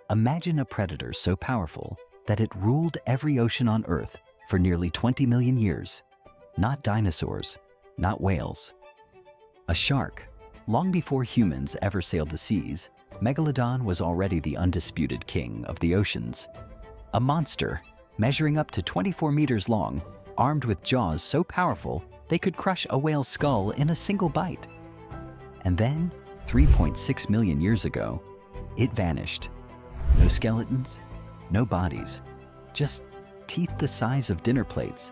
Imagine a predator so powerful that it ruled every ocean on Earth for nearly 20 million years. Not dinosaurs, not whales. A shark. Long before humans ever sailed the seas, Megalodon was already the undisputed king of the oceans. A monster, measuring up to 24 meters long, armed with jaws so powerful they could crush a whale's skull in a single bite. And then, 3.6 million years ago, it vanished. No skeletons, no bodies, just teeth the size of dinner plates,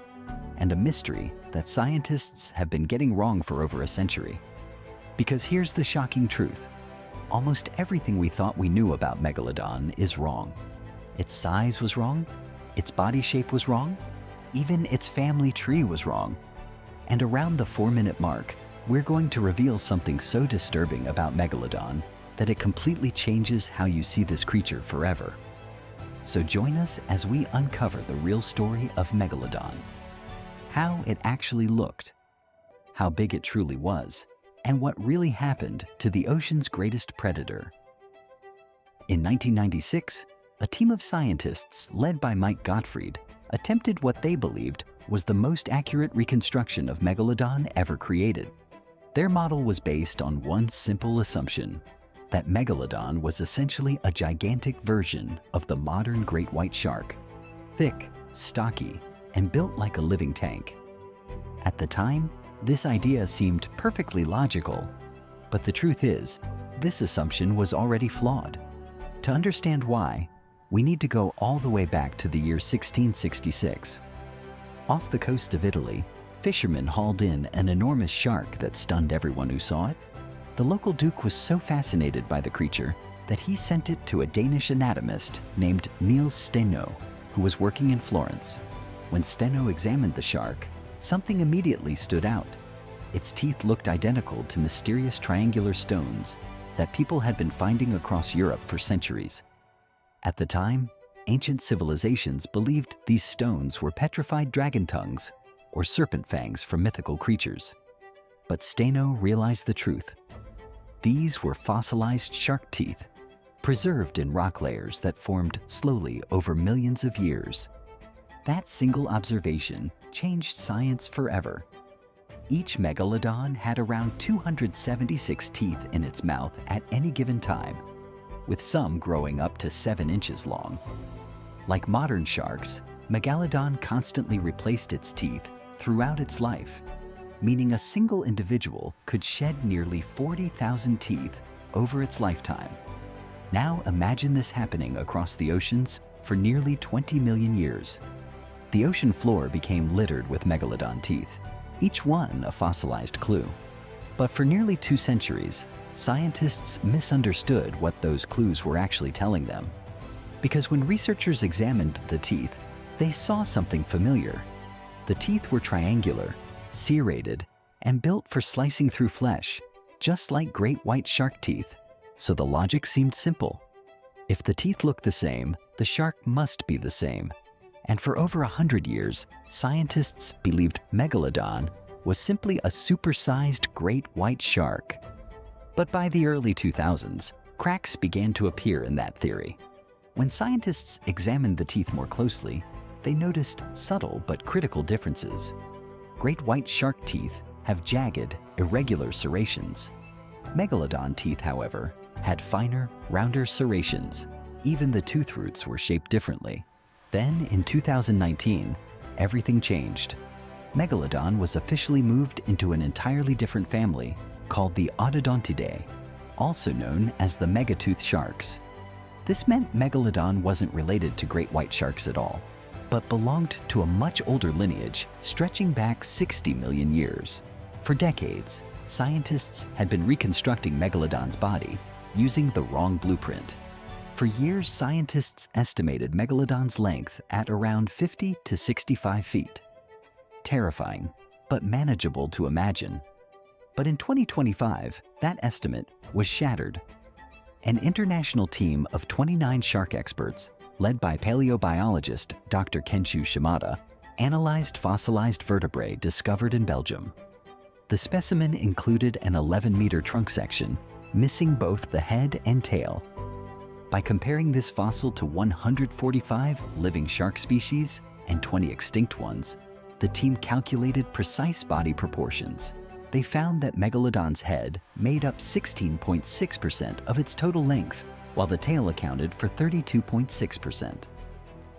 and a mystery that scientists have been getting wrong for over a century. Because here's the shocking truth. Almost everything we thought we knew about Megalodon is wrong. Its size was wrong, its body shape was wrong, even its family tree was wrong. And around the 4-minute mark, we're going to reveal something so disturbing about Megalodon that it completely changes how you see this creature forever. So join us as we uncover the real story of Megalodon. How it actually looked, how big it truly was, and what really happened to the ocean's greatest predator. In 1996, a team of scientists led by Mike Gottfried attempted what they believed was the most accurate reconstruction of Megalodon ever created. Their model was based on one simple assumption, that Megalodon was essentially a gigantic version of the modern great white shark, thick, stocky, and built like a living tank. At the time, this idea seemed perfectly logical, but the truth is, this assumption was already flawed. To understand why, we need to go all the way back to the year 1666. Off the coast of Italy, fishermen hauled in an enormous shark that stunned everyone who saw it. The local duke was so fascinated by the creature that he sent it to a Danish anatomist named Niels Steno, who was working in Florence. When Steno examined the shark, something immediately stood out. Its teeth looked identical to mysterious triangular stones that people had been finding across Europe for centuries. At the time, ancient civilizations believed these stones were petrified dragon tongues or serpent fangs from mythical creatures. But Steno realized the truth. These were fossilized shark teeth, preserved in rock layers that formed slowly over millions of years. That single observation changed science forever. Each Megalodon had around 276 teeth in its mouth at any given time, with some growing up to 7 inches long. Like modern sharks, Megalodon constantly replaced its teeth throughout its life, meaning a single individual could shed nearly 40,000 teeth over its lifetime. Now imagine this happening across the oceans for nearly 20 million years. The ocean floor became littered with Megalodon teeth, each one a fossilized clue. But for nearly 2 centuries, scientists misunderstood what those clues were actually telling them. Because when researchers examined the teeth, they saw something familiar. The teeth were triangular, serrated, and built for slicing through flesh, just like great white shark teeth. So the logic seemed simple. If the teeth look the same, the shark must be the same. And for over 100 years, scientists believed Megalodon was simply a supersized great white shark. But by the early 2000s, cracks began to appear in that theory. When scientists examined the teeth more closely, they noticed subtle but critical differences. Great white shark teeth have jagged, irregular serrations. Megalodon teeth, however, had finer, rounder serrations. Even the tooth roots were shaped differently. Then, in 2019, everything changed. Megalodon was officially moved into an entirely different family called the Odontodontidae, also known as the megatooth sharks. This meant Megalodon wasn't related to great white sharks at all, but belonged to a much older lineage stretching back 60 million years. For decades, scientists had been reconstructing Megalodon's body using the wrong blueprint. For years, scientists estimated Megalodon's length at around 50 to 65 feet. Terrifying, but manageable to imagine. But in 2025, that estimate was shattered. An international team of 29 shark experts, led by paleobiologist Dr. Kenshu Shimada, analyzed fossilized vertebrae discovered in Belgium. The specimen included an 11-meter trunk section, missing both the head and tail. By comparing this fossil to 145 living shark species and 20 extinct ones, the team calculated precise body proportions. They found that Megalodon's head made up 16.6% of its total length, while the tail accounted for 32.6%.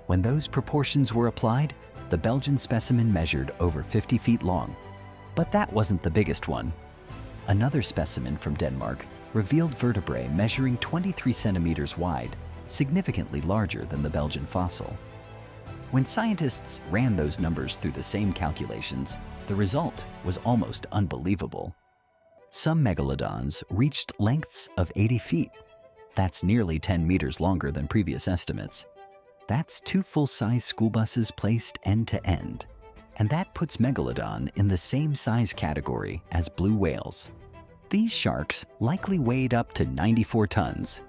When those proportions were applied, the Belgian specimen measured over 50 feet long. But that wasn't the biggest one. Another specimen from Denmark revealed vertebrae measuring 23 centimeters wide, significantly larger than the Belgian fossil. When scientists ran those numbers through the same calculations, the result was almost unbelievable. Some megalodons reached lengths of 80 feet. That's nearly 10 meters longer than previous estimates. That's 2 full-size school buses placed end to end. And that puts Megalodon in the same size category as blue whales. These sharks likely weighed up to 94 tons.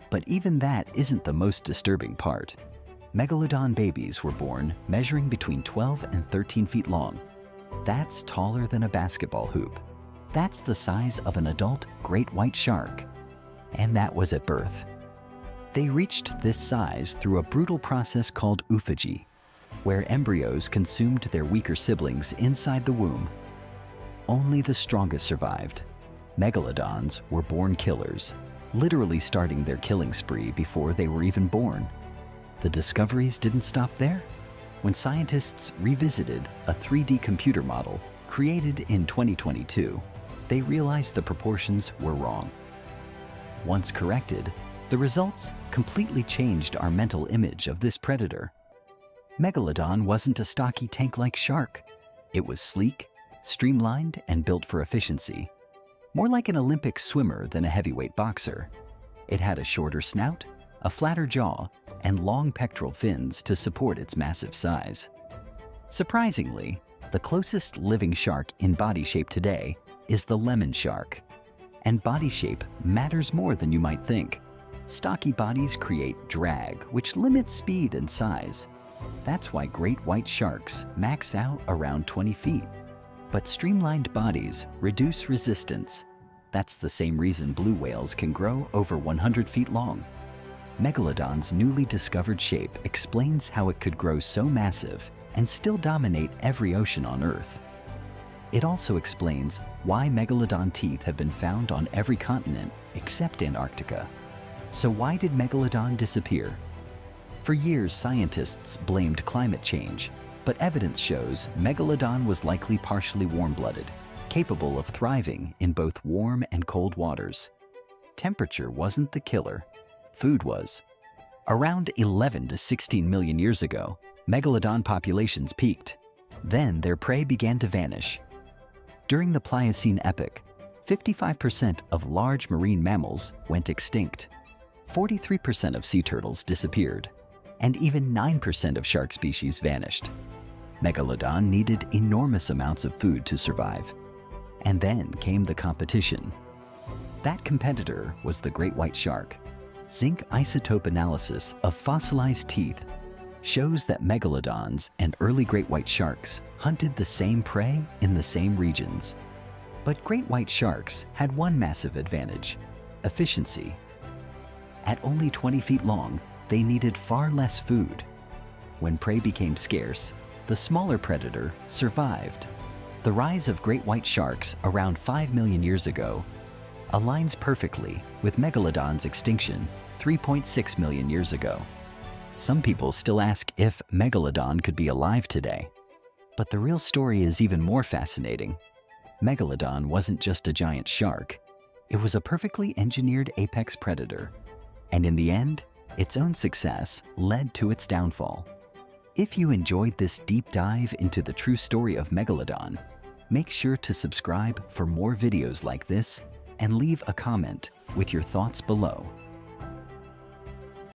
But even that isn't the most disturbing part. Megalodon babies were born measuring between 12 and 13 feet long. That's taller than a basketball hoop. That's the size of an adult great white shark. And that was at birth. They reached this size through a brutal process called oophagy, where embryos consumed their weaker siblings inside the womb. Only the strongest survived. Megalodons were born killers, literally starting their killing spree before they were even born. The discoveries didn't stop there. When scientists revisited a 3D computer model created in 2022, they realized the proportions were wrong. Once corrected, the results completely changed our mental image of this predator. Megalodon wasn't a stocky tank-like shark. It was sleek, streamlined, and built for efficiency. More like an Olympic swimmer than a heavyweight boxer. It had a shorter snout, a flatter jaw, and long pectoral fins to support its massive size. Surprisingly, the closest living shark in body shape today is the lemon shark. And body shape matters more than you might think. Stocky bodies create drag, which limits speed and size. That's why great white sharks max out around 20 feet. But streamlined bodies reduce resistance. That's the same reason blue whales can grow over 100 feet long. Megalodon's newly discovered shape explains how it could grow so massive and still dominate every ocean on Earth. It also explains why Megalodon teeth have been found on every continent except Antarctica. So why did Megalodon disappear? For years, scientists blamed climate change, but evidence shows Megalodon was likely partially warm-blooded, capable of thriving in both warm and cold waters. Temperature wasn't the killer. Food was. Around 11 to 16 million years ago, Megalodon populations peaked. Then their prey began to vanish. During the Pliocene epoch, 55% of large marine mammals went extinct. 43% of sea turtles disappeared, and even 9% of shark species vanished. Megalodon needed enormous amounts of food to survive. And then came the competition. That competitor was the great white shark. Zinc isotope analysis of fossilized teeth shows that megalodons and early great white sharks hunted the same prey in the same regions. But great white sharks had one massive advantage: efficiency. At only 20 feet long, they needed far less food. When prey became scarce, the smaller predator survived. The rise of great white sharks around 5 million years ago aligns perfectly with Megalodon's extinction 3.6 million years ago. Some people still ask if Megalodon could be alive today. But the real story is even more fascinating. Megalodon wasn't just a giant shark. It was a perfectly engineered apex predator. And in the end, its own success led to its downfall. If you enjoyed this deep dive into the true story of Megalodon, make sure to subscribe for more videos like this and leave a comment with your thoughts below.